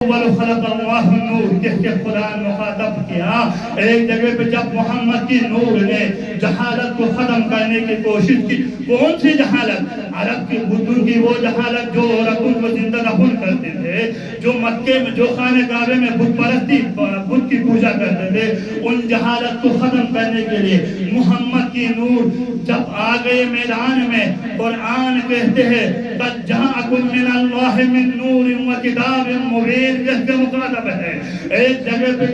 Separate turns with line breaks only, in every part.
خلق اللہ النور کہہ کے خدا نے مخاطب کیا۔ ایک جگہ پہ جب محمد کی نور نے جہالت کو ختم کرنے کی کوشش کی، کون سی جہالت؟ عرب کی بتوں کی وہ جہالت جو عورتوں کو زندہ دفن کرتے تھے، جو مکے میں جو خانہ کعبے میں بت پرستی بت کی پوجا کرتے تھے، ان جہالت کو ختم کرنے کے لیے محمد کی نور جب آ گئے میدان میں، قرآن کہتے ہیں قد جاءکم من اللہ من نور و کتاب مبین جس کا مخاطب ہے۔ ایک جگہ پہ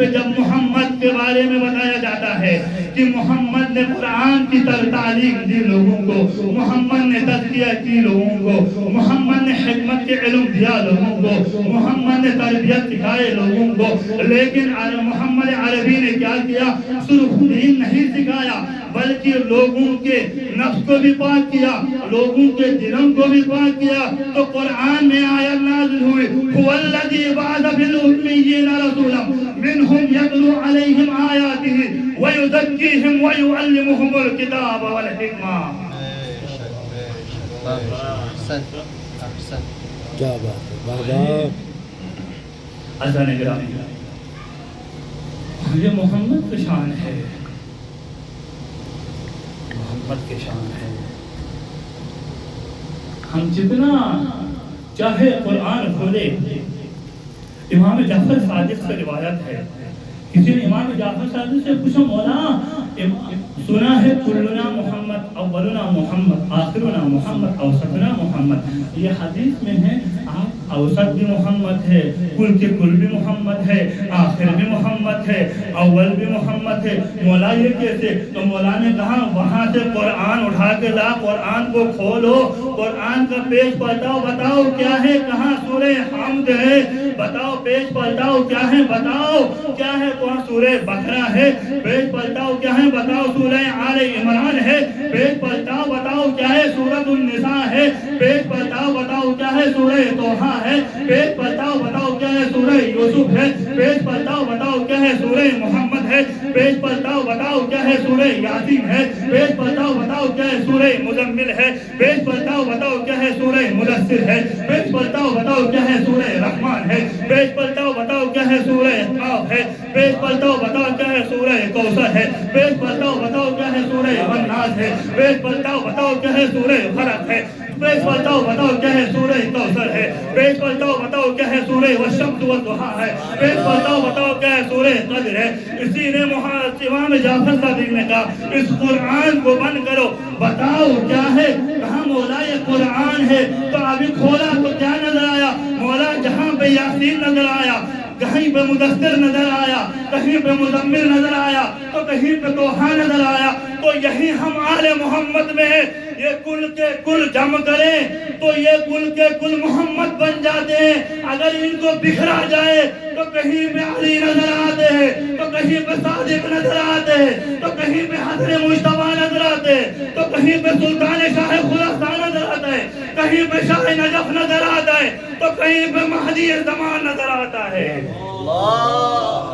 جب محمد کے بارے میں بتایا جاتا ہے کہ محمد نے قرآن کی تعلیم دی لوگوں کو، محمد نے تزکیہ کی لوگوں کو، محمد نے حکمت کے علم دیا لوگوں کو، محمد نے تربیت سکھائے لوگوں کو، لیکن محمد عربی نے کیا کیا؟ صرف دین نہیں سکھایا بلکہ لوگوں کے نفس کو بھی پاک کیا، لوگوں کے دلوں کو بھی پاک کیا۔ تو قرآن میں آیت نازل ہوئی هو الذی بعث فی الامیین رسولا منهم یتلو علیہم آیاتہ ویزکیہم ویعلمہم الکتاب والحکمہ۔
کیا بات ہے بابا!
عزیزان گرامی، یہ محمد کی شان ہے، محمد کی شان ہے۔ ہم جتنا چاہے قرآن کھولے، امام جعفر صادق سے روایت ہے، کسی نے امام جعفر صادق سے پوچھا مولا سنا ہے کلنا محمد، اولنا محمد، آخرنا محمد، اوسطنا محمد، یہ حدیث میں ہے آپ اوسط بھی محمد ہے، کل کے کل بھی محمد ہے، آخر بھی محمد ہے، اول بھی محمد ہے۔ مولا یہ کیسے؟ تو مولا نے کہا وہاں سے قرآن اٹھا کے لا، قرآن کو کھولو، قرآن کا پیج پلٹاؤ، بتاؤ کیا ہے؟ کہاں سورہ حمد ہے؟ بتاؤ پیج پلٹاؤ کیا ہے؟ بتاؤ کیا ہے؟ کہاں سورہ بقرہ ہے؟ پیج پلٹاؤ کیا ہے؟ بتاؤ سورہ آل عمران ہے؟ پیج پلٹاؤ بتاؤ کیا ہے؟ سورۃ النساء ہے؟ پیج پلٹاؤ بتاؤ کیا ہے؟ سورہ طٰہٰ ہے؟ پیج پلٹاؤ بتاؤ کیا ہے؟ سورہ یوسف ہے؟ پیج پلٹاؤ بتاؤ کیا ہے؟ سورہ محمد ہے؟ پیج پلٹاؤ بتاؤ کیا ہے؟ سورہ یاسین ہے؟ پیج پلٹاؤ بتاؤ کیا ہے؟ سورہ مزمل ہے؟ پیج پلٹاؤ بتاؤ کیا ہے؟ سورہ مدثر ہے؟ پیج پلٹاؤ بتاؤ کیا ہے؟ سورہ رحمان ہے؟ پیج پلٹاؤ بتاؤ کیا ہے؟ سورہ قاف ہے؟ پیج پلٹاؤ بتاؤ کیا ہے؟ سورہ کوثر ہے؟ پیج پلٹاؤ بتاؤ کیا ہے؟ سورہ والناس ہے؟ پیج پلٹاؤ بتاؤ کیا ہے؟ سورہ فلق ہے؟ پیج پلٹاؤ بتاؤ کیا ہے؟ سورہ کوثر ہے؟ پیج پلٹاؤ بتاؤ کیا ہے؟ سورہ والشمس والضحیٰ ہے؟ پیج پلٹاؤ بتاؤ کیا ہے؟ سورہ قدر ہے؟ اسی نے امام جعفر صادق نے کہا اس قرآن کو بند کرو، بتاؤ کیا ہے؟ کہاں مولا یہ قرآن ہے؟ تو ابھی کھولا تو کیا نظر آیا؟ مولا جہاں پہ یاسین نظر آیا، کہیں پہ مدثر نظر آیا، کہیں پہ مزمل نظر آیا، تو کہیں پہ طٰہٰ نظر آیا، تو یہی ہم آل محمد میں ہیں۔ یہ کل کے کل جمع کریں تو یہ کل کے کل محمد بن جاتے ہیں۔ اگر ان کو بکھرا جائے تو کہیں پہ علی نظر آتے ہیں، تو کہیں پہ صادق نظر آتے ہیں، تو کہیں پہ حضرت مجتبیٰ نظر آتے ہیں، تو کہیں پہ سلطان شاہ خراسان نظر آتا ہے، کہیں پہ شاہ نجف نظر آتا ہے، تو کہیں پہ مہدی زمان نظر آتا ہے۔